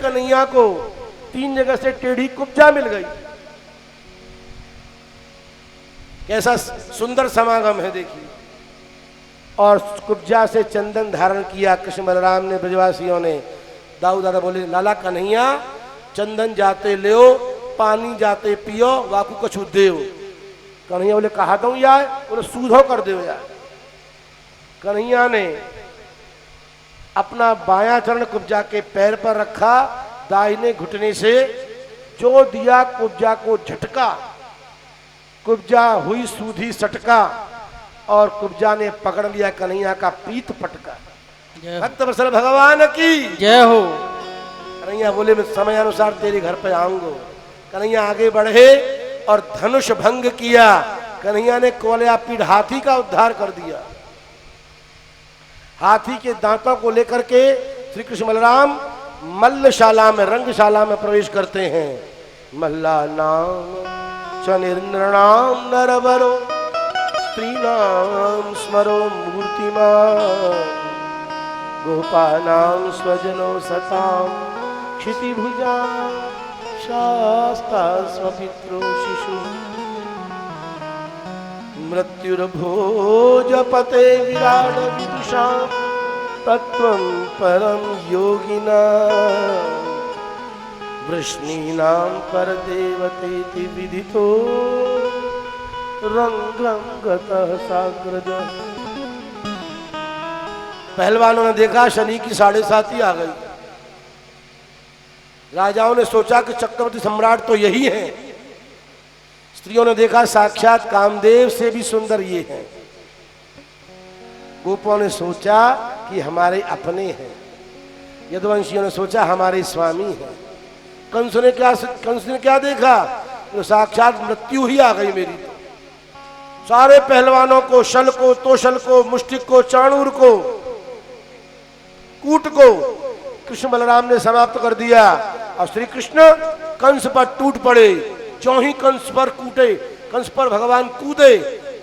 कन्हैया को 3 जगह से टेढ़ी कुब्जा मिल गई। कैसा सुंदर समागम है देखिए। और कुब्जा से चंदन धारण किया कृष्ण बलराम ने, ब्रजवासियों ने। दाऊ दादा बोले लाला कन्हैया चंदन जाते लियो, पानी जाते पियो, वाकू कछु देव। कन्हैया बोले कहा दूं यार? बोले सूधो कर दो यार। कन्हैया ने अपना बायां चरण कुब्जा के पैर पर रखा, दाहिने घुटने से जो दिया कुब्जा को झटका, कुब्जा हुई सूधी सटका और कुब्जा ने पकड़ लिया कन्हैया का पीत पटका। भक्त वत्सल भगवान की जय हो। कन्हैया बोले मैं समय अनुसार तेरे घर पे आऊंगा। कन्हैया आगे बढ़े और धनुष भंग किया। कन्हैया ने कोलिया पीठ हाथी का उद्धार कर दिया। हाथी के दांतों को लेकर के श्री कृष्ण बलराम मल्लशाला में, रंगशाला में प्रवेश करते हैं। मल्ला नाम चनिर्नृणाम नरवरो स्त्रीणाम स्मरो मूर्तिमान गोपानां स्वजनो सताम क्षितिभुजा शास्ता स्वपित्रो शिशु मृत्युर्भोजपते विराट विदुषा तत्त्वं परम योगिना वृष्णीनां परदेवतेति विदितो रंगं गतः साग्रज। पहलवानों ने देखा शनि की 7.5 आ गई। राजाओं ने सोचा कि चक्रवर्ती सम्राट तो यही है। स्त्रियों ने देखा साक्षात कामदेव से भी सुंदर ये हैं। गोपों ने सोचा कि हमारे अपने हैं। यदुवंशियों ने सोचा हमारे स्वामी हैं। कंस ने क्या देखा? तो साक्षात मृत्यु ही आ गई मेरी। तो सारे पहलवानों को, शल को, तोशल को, मुष्टिक को, चाणूर को, कूट को कृष्ण बलराम ने समाप्त कर दिया। और श्री कृष्ण कंस पर टूट पड़े। जो ही कंस पर कूटे, कंस पर भगवान कूदे,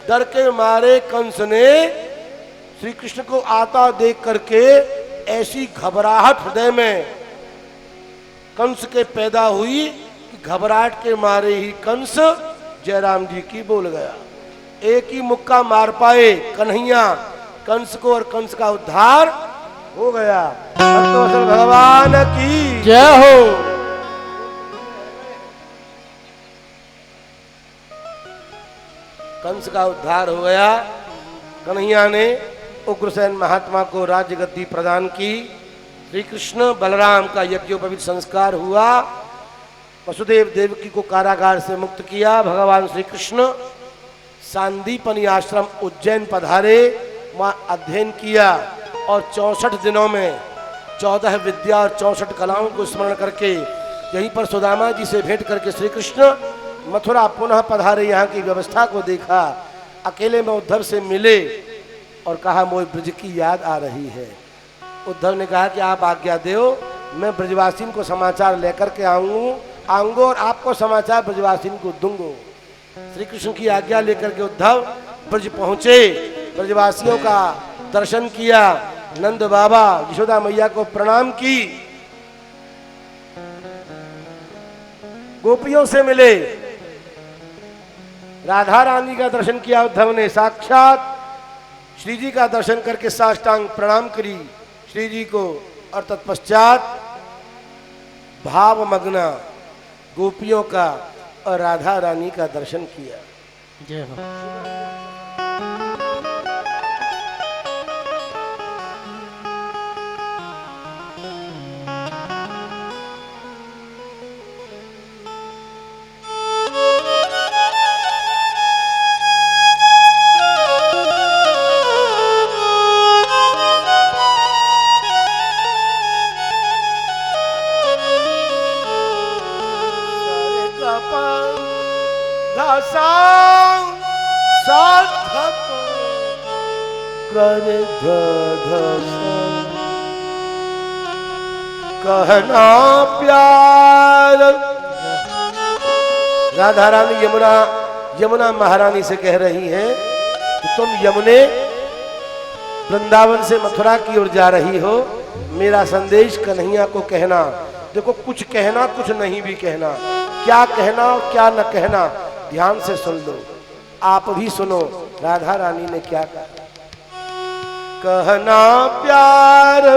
डर के मारे कंस ने श्री कृष्ण को आता देख करके ऐसी घबराहट हृदय में कंस के पैदा हुई कि घबराहट के मारे ही कंस जयराम जी की बोल गया। एक ही मुक्का मार पाए कन्हैया कंस को और कंस का उद्धार हो गया। भक्तवत्सल भगवान की जय हो। कंस का उद्धार हो गया। कन्हैया ने उग्रसेन महात्मा को राज्य गद्दी प्रदान की। श्री कृष्ण बलराम का यज्ञोपवीत संस्कार हुआ। वसुदेव देवकी को कारागार से मुक्त किया। भगवान श्री कृष्ण सांदीपनी आश्रम उज्जैन पधारे, वहां अध्ययन किया और 64 दिनों में 14 विद्या और 64 कलाओं को स्मरण करके यहीं पर सुदामा जी से भेंट करके श्री कृष्ण मथुरा पुनः पधारे। यहाँ की व्यवस्था को देखा, अकेले में उद्धव से मिले और कहा मोए ब्रज की याद आ रही है। उद्धव ने कहा कि आप आज्ञा दो, मैं ब्रजवासिन को समाचार लेकर के आऊंगा और आपको समाचार ब्रजवासिन को दूंगा। श्री कृष्ण की आज्ञा लेकर के उद्धव ब्रज पहुंचे, ब्रजवासियों का दर्शन किया, नंद बाबा यशोदा मैया को प्रणाम की, गोपियों से मिले, राधा रानी का दर्शन किया उद्धव ने। साक्षात श्री जी का दर्शन करके साष्टांग प्रणाम करी श्री जी को और तत्पश्चात भावमग्न गोपियों का और राधा रानी का दर्शन किया। जय हो। कहना प्यार। राधा रानी यमुना महारानी से कह रही है कि तुम यमुने वृंदावन से मथुरा की ओर जा रही हो, मेरा संदेश कन्हैया को कहना। देखो कुछ कहना कुछ नहीं भी कहना, क्या कहना और क्या न कहना ध्यान से सुन लो। आप भी सुनो राधा रानी ने क्या कहा। कहना प्यार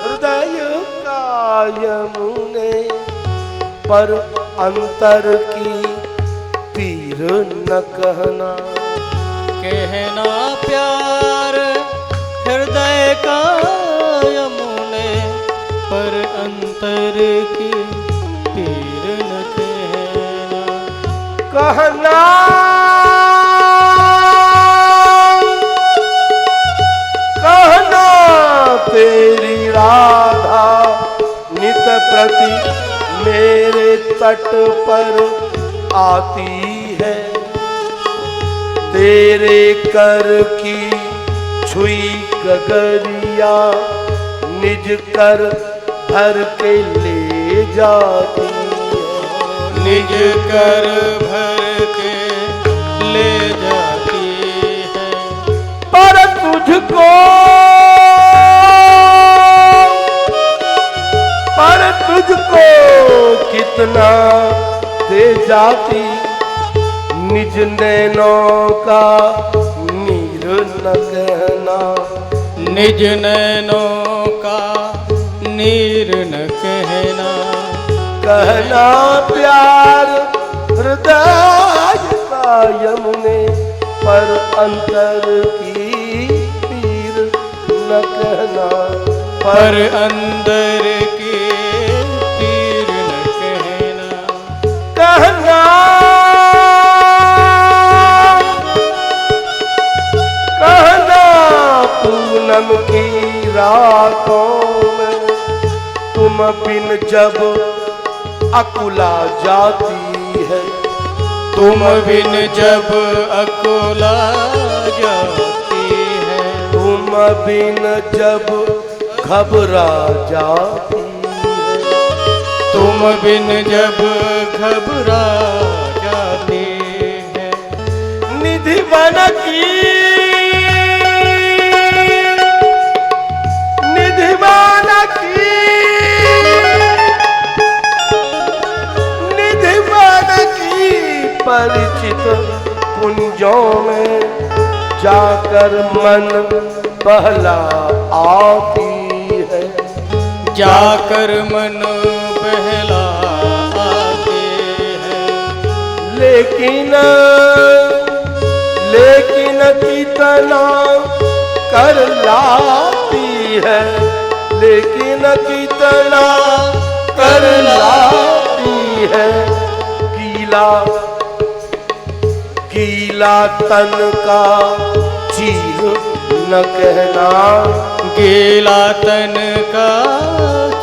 हृदय का यमुने, पर अंतर की पीर न कहना। कहना प्यार हृदय का यमुने, पर अंतर की पीर न कहना। कहना कहना तेरी राधा नित प्रति मेरे तट पर आती है, तेरे कर की छुई गगरिया निज कर भर के ले जाती है। निज कर भर के ले जाती है। पर तुझको कितना दे जाती, निज नैनों का नीर न कहना। निज नैनों का नीर न कहना। कहना प्यार हृदय का यमुने, पर अंतर की पीर न कहना। पर अंदर की पीर न कहना। कहना कहना पूनम की रातों में तुम बिन जब अकुला जाती है। तुम बिन जब अकुला जाती है। तुम बिन जब घबरा जाती है। तुम बिन जब घबरा जाती है। निधि बन की निधि बन की निधि बन की परिचित कुंजों में जाकर मन बहला आती है। जाकर मन बहला आते हैं। लेकिन कितना कर लाती है। लेकिन कितना कर लाती है। गीला तन का चीर न कहना। गीला तन का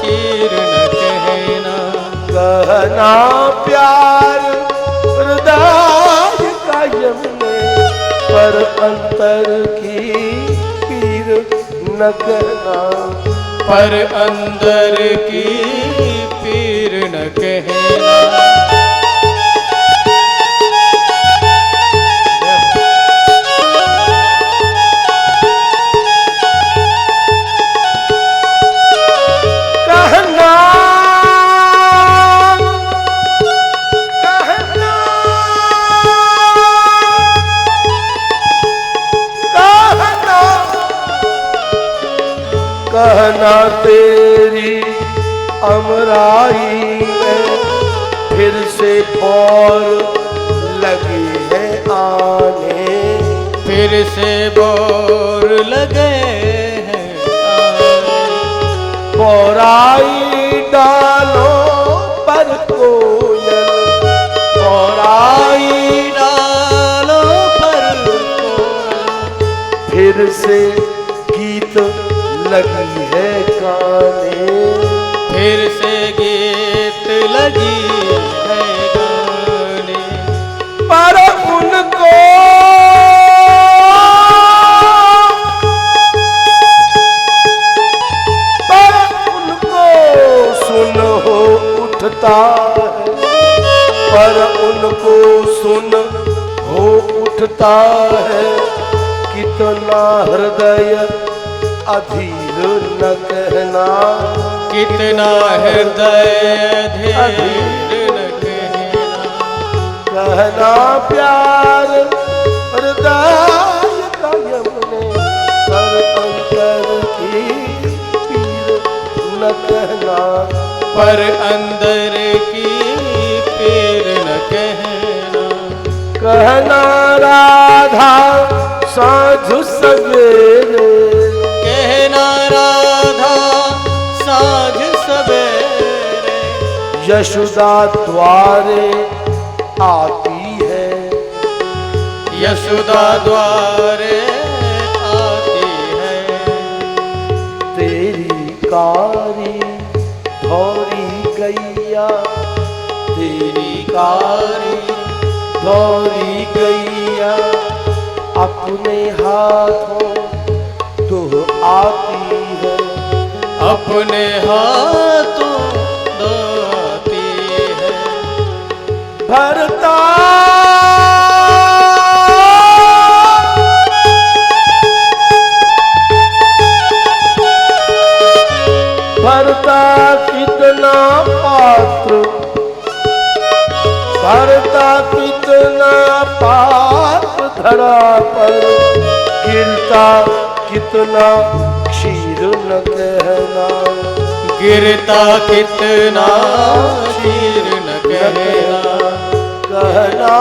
चीर न कहना। कहना प्यार हृदय का यमुने, पर अंतर की पीर न कहना। पर अंदर की पीर न कहना। कहना तेरी अमराई में फिर से और लगे हैं आने। फिर से बोर लगे हैं आने। बोराई डालो पर कोयल। बोराई डालो पर कोयल। फिर से गीत लगी है गाने। फिर से गीत लगी है गाने। पर उनको सुन हो उठता है। पर उनको सुन हो उठता है। कितना हृदय अधीर न कहना। कितना हृदय धीर न कहना। कहना प्यार हृदय का यमुने पर अंतर की पीर न कहना। पर अंदर की पीर न कहना। कहना राधा साँझ सवेरे। कहना राधा साँझ सवेरे। यशोदा द्वारे आती है। यशोदा द्वारे आती है। तेरी कारी धौरी गैया। तेरी कारी धौरी गैया अपने हाथों दुह आती है। अपने हाथों धोती है। भरता भरता कितना पात्र। भरता कितना पात्र धरा पर। गिरता कितना क्षीर न कहना। गिरता कितना क्षीर न कहना। कहना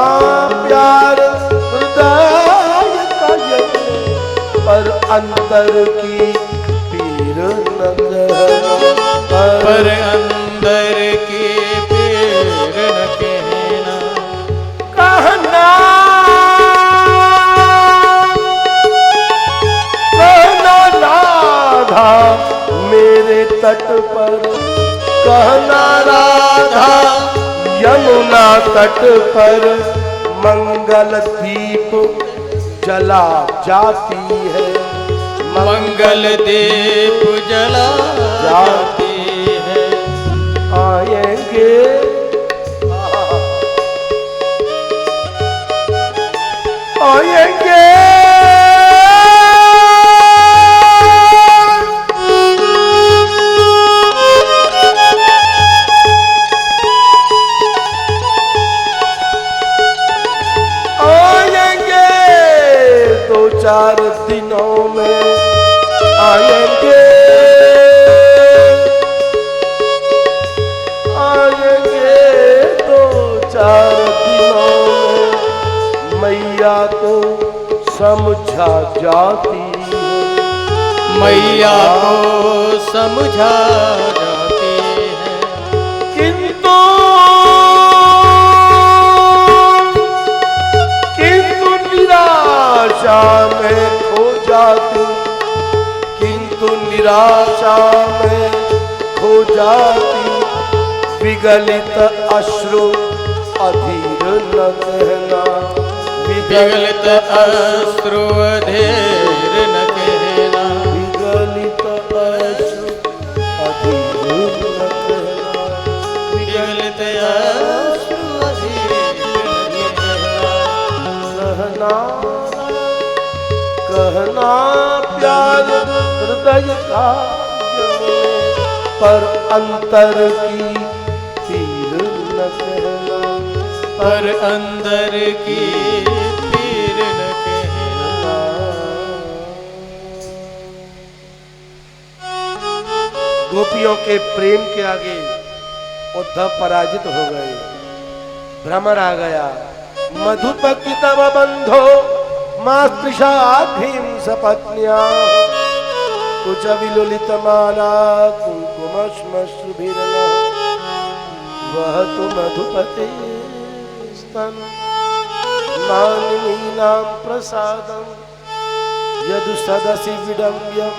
प्यार हृदय का यमुने पर अंतर की पीर न कहना। पर अंदर की पीर न कहना। कहना कहना राधा मेरे तट पर। कहना राधा यमुना तट पर मंगल दीप जला जाती है। मंगल दीप जला जाती है। आएंगे आएंगे आएंगे 2-4 दिनों में आएंगे। आएंगे 2-4 दिनों में मैया को समझा जाती है। मैया को समझा जाती है। किंतु किंतु निराशा में खो जाती। किंतु निराशा में खो जाती। विगलित अश्रु अधीर न कहना। विगलित अश्रु अधीर न कहना। विगलित अश्रु अधीर न कहना। विगलित अश्रु अधीर न कहना। कहना कहना प्यार हृदय का यमुने पर अंतर की पीर न कहना। पर अंदर की पीर न कहना। गोपियों के प्रेम के आगे उद्धव पराजित हो गए। भ्रमर आ गया। मधुपति तव बंधो मातृषा भीम सपत्न्या। कुछ विलुलित माला कुंकुम श्मश्रुभिर्न। वह तो मधुपते स्तन मानिनीनां प्रसादं यदु सदसि विडम्ब्यं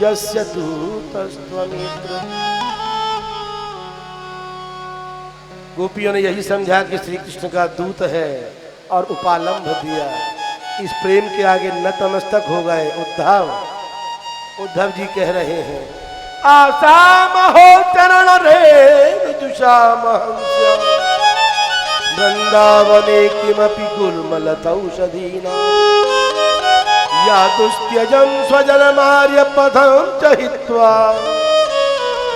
यस्य दूतस्त्वमित्र। गोपियों ने यही समझा कि श्री कृष्ण का दूत है और उपालंब दिया। इस प्रेम के आगे नतमस्तक हो गए। उद्धव जी कह रहे हैं आसाम हो चरण रे जुषाम वृंदावने किमपि गुल्मलतौषधीना। या दुस्त्यजं स्वजनमार्य पथं च हित्वा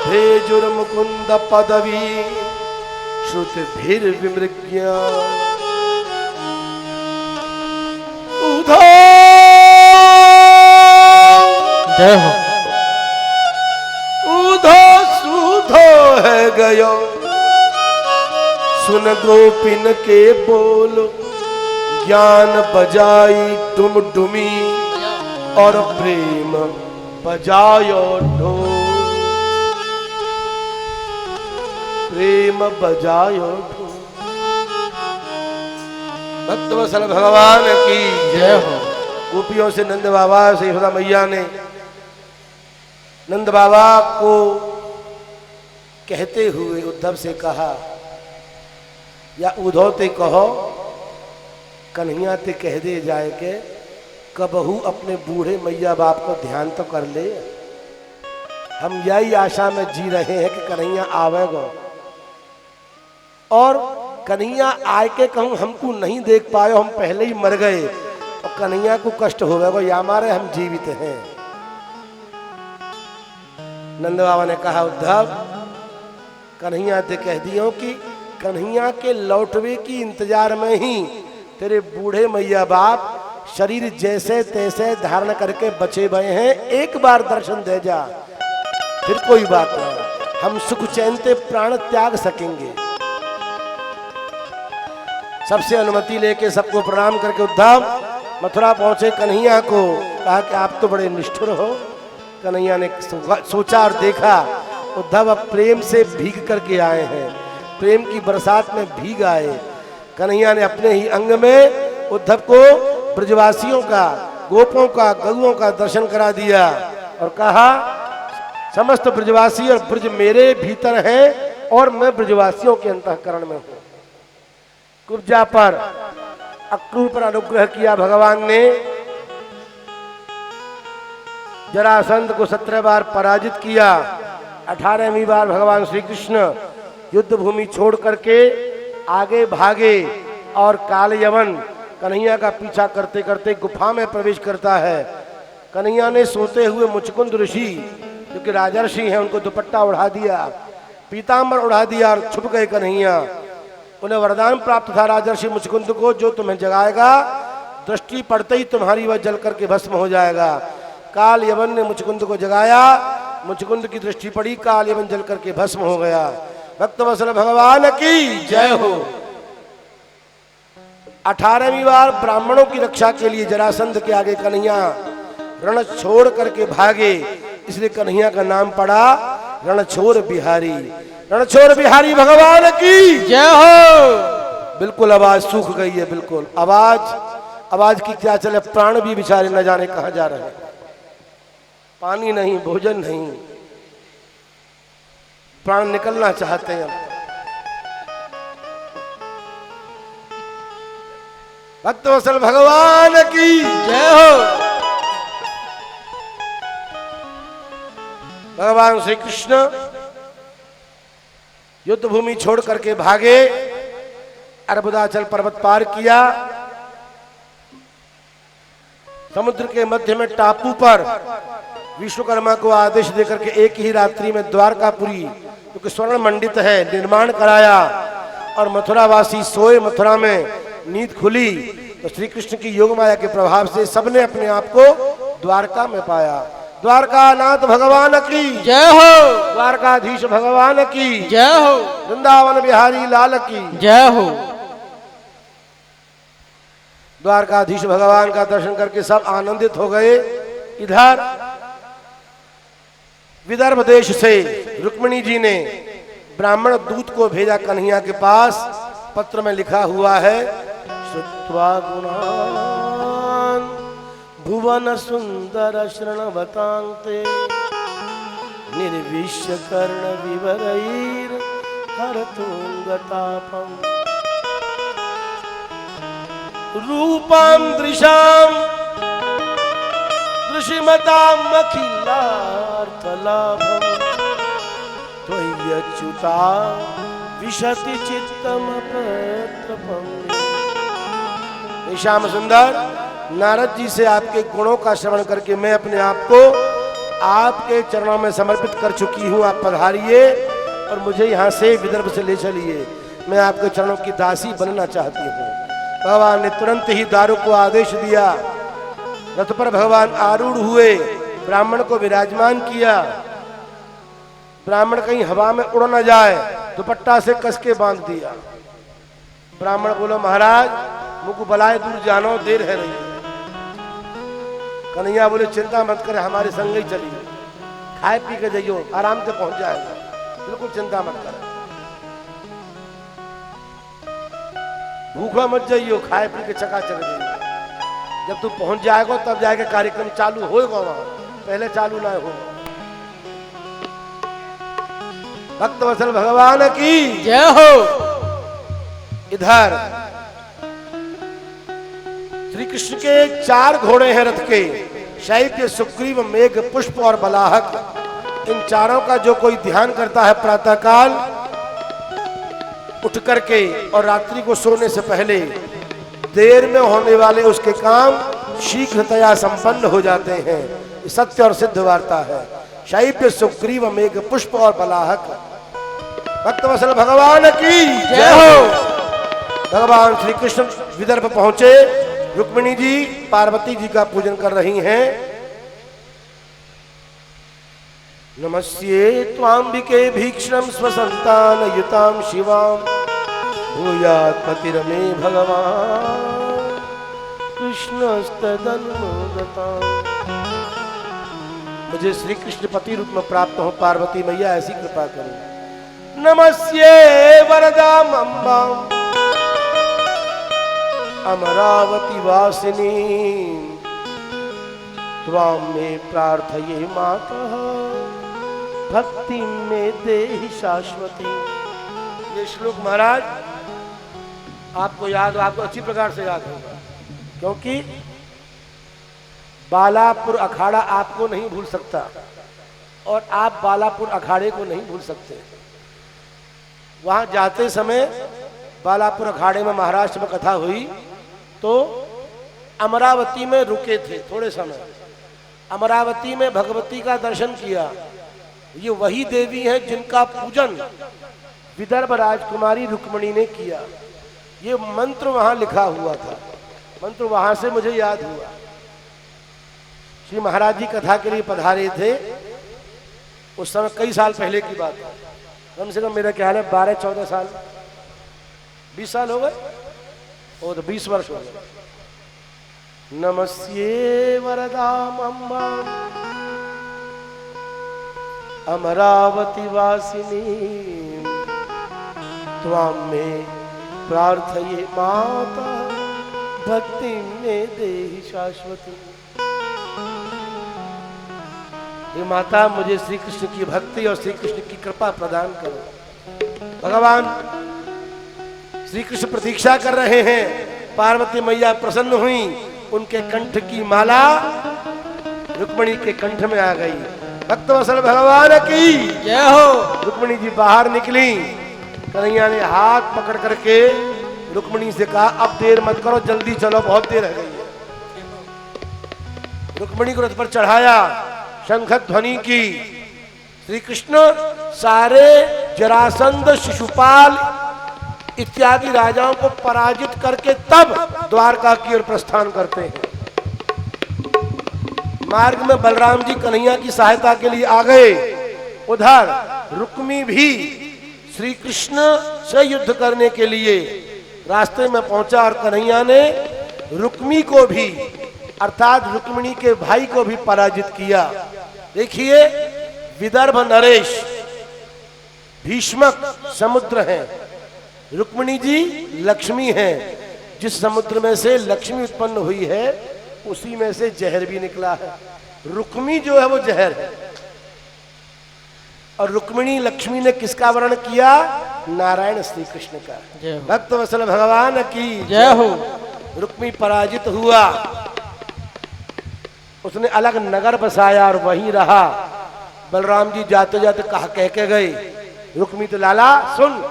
भेजुर्मुकुंद पदवी श्रुतिभिर्विमृग्या उधो जय हो। उधो सुधो है गयो सुन गोपिन के बोल ज्ञान बजाई डुम डुमी और प्रेम बजायो ढोल प्रेम बजायो ढोल। भक्तवत्सल भगवान की जय हो। गोपियों से नंद बाबा से यशोदा मैया ने नंद बाबा को कहते हुए उद्धव से कहा, या उधो ते कहो कन्हैया ते कह दे जाए के कबहू अपने बूढ़े मैया बाप को ध्यान तो कर ले। हम यही आशा में जी रहे हैं कि कन्हैया आवेगा और कन्हैया आए के कहूँ हमको नहीं देख पाए, हम पहले ही मर गए और कन्हैया को कष्ट होगा या हमारे हम जीवित हैं। नंद बाबा ने कहा, उद्धव कन्हैया ते कह दियो कि कन्हैया के लौटवे की इंतजार में ही तेरे बूढ़े मैया बाप शरीर जैसे तैसे धारण करके बचे भए हैं, एक बार दर्शन दे जा, फिर कोई बात नहीं, हम सुख चैन से प्राण त्याग सकेंगे। सबसे अनुमति लेके सबको प्रणाम करके उद्धव मथुरा पहुंचे। कन्हैया को कहा कि आप तो बड़े निष्ठुर हो। कन्हैया ने सोचा और देखा उद्धव अब प्रेम से भीग करके आए हैं, प्रेम की बरसात में भीग आए। कन्हैया ने अपने ही अंग में उद्धव को ब्रजवासियों का, गोपों का, गौओं का दर्शन करा दिया और कहा समस्त ब्रजवासी और ब्रज मेरे भीतर हैं और मैं ब्रजवासियों के अंतःकरण में हूं। कुब्जा पर अक्रूर पर अनुग्रह किया भगवान ने। जरासंध को 17 बार पराजित किया। 18वीं बार भगवान श्री कृष्ण युद्ध भूमि छोड़ करके आगे भागे और काल यवन कन्हैया का पीछा करते करते गुफा में प्रवेश करता है। कन्हैया ने सोते हुए मुचकुंद ऋषि जो कि राजर्षि हैं उनको दुपट्टा उड़ा दिया, पीताम्बर उड़ा दिया और छुप गए कन्हैया। उन्हें वरदान प्राप्त था राजर्षि मुचकुंद को, जो तुम्हें जगाएगा दृष्टि पड़ते ही तुम्हारी वह जल करके भस्म हो जाएगा। काल यवन ने मुचकुंद को जगाया, मुचकुंद की दृष्टि पड़ी, काल यवन जल करके भस्म हो गया। भक्तवत्सल भगवान की जय हो। 18वीं बार ब्राह्मणों की रक्षा के लिए जरासंध के आगे कन्हैया रण छोड़ करके भागे, इसलिए कन्हैया का नाम पड़ा रणछोर बिहारी। रणछोर बिहारी भगवान की जय हो। बिल्कुल आवाज सूख गई है, बिल्कुल आवाज की क्या चले, प्राण भी बेचारे न जाने कहां जा रहे हैं। पानी नहीं, भोजन नहीं, प्राण निकलना चाहते हैं। भक्तवत्सल भगवान की जय हो। भगवान श्री कृष्ण युद्ध भूमि छोड़ करके भागे, अर्बुदाचल पर्वत पार किया, समुद्र के मध्य में टापू पर विश्वकर्मा को आदेश देकर के एक ही रात्रि में द्वारकापुरी जो कि स्वर्ण मंडित है निर्माण कराया और मथुरावासी सोए। मथुरा में नींद खुली तो श्री कृष्ण की योग माया के प्रभाव से सबने अपने आप को द्वारका में पाया। द्वारकानाथ भगवान की जय हो। द्वारकाधीश भगवान की जय हो। वृंदावन बिहारी लाल की जय हो। द्वारकाधीश भगवान का दर्शन करके सब आनंदित हो गए। इधर विदर्भ देश से रुक्मिणी जी ने ब्राह्मण दूत को भेजा कन्हैया के पास। पत्र में लिखा हुआ है, श्रुत्वा गुणान् भुवन सुंदर शृण्वतान्ते निर्विश्य कर्ण विवरैर् हरतुंगतापम् रूपां दृशाम् दृशिमताम् अखिलार्थलाभम् त्वय्यच्युता विशति चित्तमपत्रपम्। श्याम सुंदर, नारद जी से आपके गुणों का श्रवण करके मैं अपने आप को आपके चरणों में समर्पित कर चुकी हूँ। आप पधारिए और मुझे यहाँ से विदर्भ से ले चलिए। मैं आपके चरणों की दासी बनना चाहती हूँ। भगवान ने तुरंत ही दारू को आदेश दिया। रथ पर भगवान आरूढ़ हुए, ब्राह्मण को विराजमान किया। ब्राह्मण कहीं हवा में उड़ न जाए, दुपट्टा से कस के बांध दिया। ब्राह्मण बोलो, महाराज मुझको बलाए दूर जानो, देर है रही। कन्हैया बोले, चिंता मत करे, हमारे संग ही चलिए, खाए पी के जाइयो, आराम से पहुंच जाएगा, बिल्कुल चिंता मत करे, भूखा मत जाइयो, खाए पी के चकाचक जाइयो। जब तू पहुंच जाएगा तब जाएगा कार्यक्रम चालू होगा, वहां पहले चालू ना हो। भक्त वत्सल भगवान की जय हो। इधर श्री कृष्ण के 4 घोड़े हैं रथ के, शैत्य, सुग्रीव, मेघ, पुष्प और बलाहक। इन चारों का जो कोई ध्यान करता है प्रातःकाल उठ करके और रात्रि को सोने से पहले, देर में होने वाले उसके काम शीघ्रतया संपन्न हो जाते हैं। ये सत्य और सिद्ध वार्ता है। शैत्य, सुग्रीव, मेघ, पुष्प और बलाहक। भक्तवत्सल भगवान की जय हो। भगवान श्री कृष्ण विदर्भ पहुंचे। रुक्मिणी जी पार्वती जी का पूजन कर रही हैं। नमस्ये त्वांबिके भीक्षणं स्वसंतान युतां शिवां भूयात् पतिरमे भगवान कृष्णस्तदनुमोदतां। मुझे श्री कृष्ण पति रूप में प्राप्त हो, पार्वती मैया ऐसी कृपा करें। नमस्ये वरदां अम्बां अमरावती वासिनी त्वां मे प्रार्थये मातः भक्ति में देहि शाश्वती। ये श्लोक महाराज आपको याद, आपको अच्छी प्रकार से याद होगा, क्योंकि बालापुर अखाड़ा आपको नहीं भूल सकता और आप बालापुर अखाड़े को नहीं भूल सकते। वहां जाते समय बालापुर अखाड़े में महाराष्ट्र में कथा हुई तो अमरावती में रुके थे थोड़े समय। अमरावती में भगवती का दर्शन किया। ये वही देवी है जिनका पूजन विदर्भ राजकुमारी रुक्मिणी ने किया। ये मंत्र वहां लिखा हुआ था, मंत्र वहां से मुझे याद हुआ। श्री महाराज जी कथा के लिए पधारे थे, उस समय कई साल पहले की बात है, कम से कम मेरा ख्याल है 12-14 साल, 20 साल हो गए, वो तो 20 वर्ष हो गए। नमस्ये वरदां अम्बां अमरावती वासिनी त्वां मे प्रार्थये माता भक्ति में देहि शाश्वती। ये माता मुझे श्री कृष्ण की भक्ति और श्री कृष्ण की कृपा प्रदान करो। भगवान श्री कृष्ण प्रतीक्षा कर रहे हैं। पार्वती मैया प्रसन्न हुई, उनके कंठ की माला रुक्मिणी के कंठ में आ गई। भक्तवत्सल भगवान की जय हो। रुक्मिणी जी बाहर निकली। कन्हैया ने हाथ पकड़ करके रुक्मिणी से कहा, अब देर मत करो, जल्दी चलो, बहुत देर रह गई है। रुक्मिणी को रथ पर चढ़ाया, शंख ध्वनि की। श्री कृष्ण सारे जरासंध, शिशुपाल इत्यादि राजाओं को पराजित करके तब द्वारका की ओर प्रस्थान करते हैं। मार्ग में बलराम जी कन्हैया की सहायता के लिए आ गए। उधर रुक्मी भी श्री कृष्ण से युद्ध करने के लिए रास्ते में पहुंचा और कन्हैया ने रुक्मी को भी अर्थात रुक्मिणी के भाई को भी पराजित किया। देखिए, विदर्भ नरेश भीष्मक समुद्र है, रुक्मिणी जी लक्ष्मी हैं। जिस समुद्र में से लक्ष्मी उत्पन्न हुई है उसी में से जहर भी निकला है। रुक्मी जो है वो जहर है। और रुक्मिणी लक्ष्मी ने किसका वर्ण किया? नारायण श्री कृष्ण का। भक्तवत्सल भगवान की जय हो। रुक्मी पराजित हुआ, उसने अलग नगर बसाया और वहीं रहा। बलराम जी जाते जाते कह के गए, रुक्मी तो लाला सुन,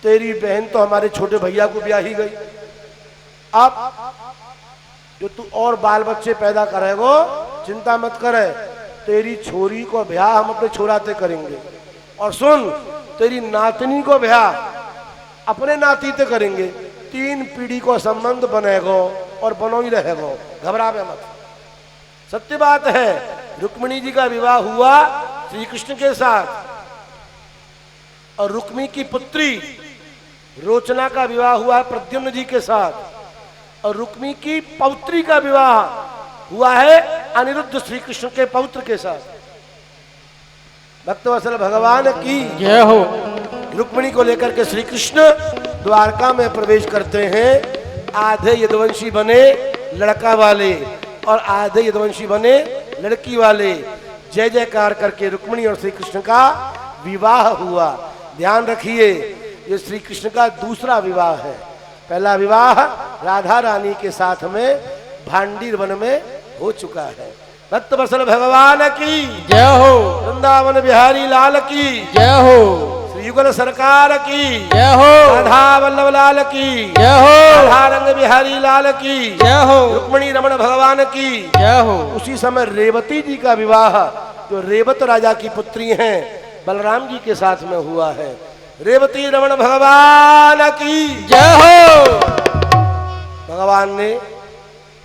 तेरी बहन तो हमारे छोटे भैया को ब्याही गई, अब जो तू और बाल बच्चे पैदा करेगो चिंता मत करे, तेरी छोरी को ब्याह हम अपने छोराते करेंगे, और सुन तेरी नातनी को ब्याह अपने नातीते करेंगे। 3 पीढ़ी को संबंध बनेगो और बनो ही रहेगो, घबरावे मत। सत्य बात है, रुक्मिणी जी का विवाह हुआ श्री कृष्ण के साथ, और रुक्मी की पुत्री रोचना का विवाह हुआ प्रद्युम्न जी के साथ, और रुक्मी की पौत्री का विवाह हुआ है अनिरुद्ध श्री कृष्ण के पौत्र के साथ। भक्तवत्सल भगवान की जय हो। रुक्मिणी को लेकर के श्री कृष्ण द्वारका में प्रवेश करते हैं। आधे यदुवंशी बने लड़का वाले और आधे यदुवंशी बने लड़की वाले। जय जयकार करके रुक्मिणी और श्री कृष्ण का विवाह हुआ। ध्यान रखिए, ये श्री कृष्ण का दूसरा विवाह है। पहला विवाह राधा रानी के साथ में भांडीर वन में हो चुका है। भक्तवत्सल भगवान की जय हो। वृंदावन बिहारी लाल की जय हो। श्री युगल सरकार की जय हो। राधा वल्लभ लाल की जय हो। राधा रंग बिहारी लाल की जय हो। रुक्मिणी रमण भगवान की जय हो। उसी समय रेवती जी का विवाह, जो रेवत राजा की पुत्री हैं, बलराम जी के साथ में हुआ है। रेवती रमण भगवान की जय हो। भगवान ने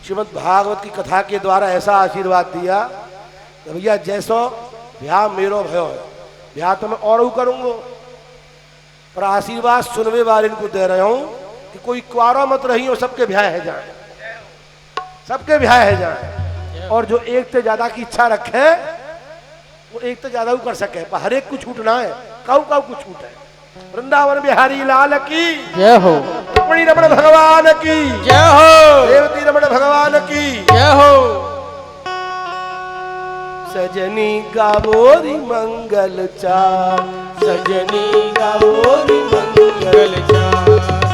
श्रीमद् भागवत की कथा के द्वारा ऐसा आशीर्वाद दिया कि भैया जैसो ब्याह मेरो भयो है, ब्याह तो मैं और करूंगो, पर आशीर्वाद सुनवे वाले इनको दे रहा हूं कि कोई कुआरा मत रही और सबके ब्याह है जाए, सबके ब्याह है जाए। और जो एक से ज्यादा की इच्छा रखे वो एक से ज्यादा कर सके, पर हर एक को छूटना है, काऊ काऊ को छूट है। वृंदावन बिहारी लाल की जय हो। रुक्मिणी रमण भगवान की जय हो। रेवती रमण भगवान की जय हो। सजनी गावोरी मंगल चार, सजनी गावोरी मंगल चार,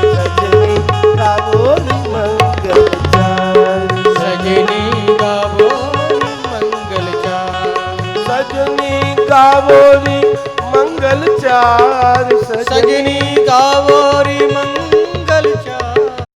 सजनी गावोरी मंगल चार, सजनी गावोरी मंगल चार, सजनी गावोरी मंगल चार, सजनी गावोरी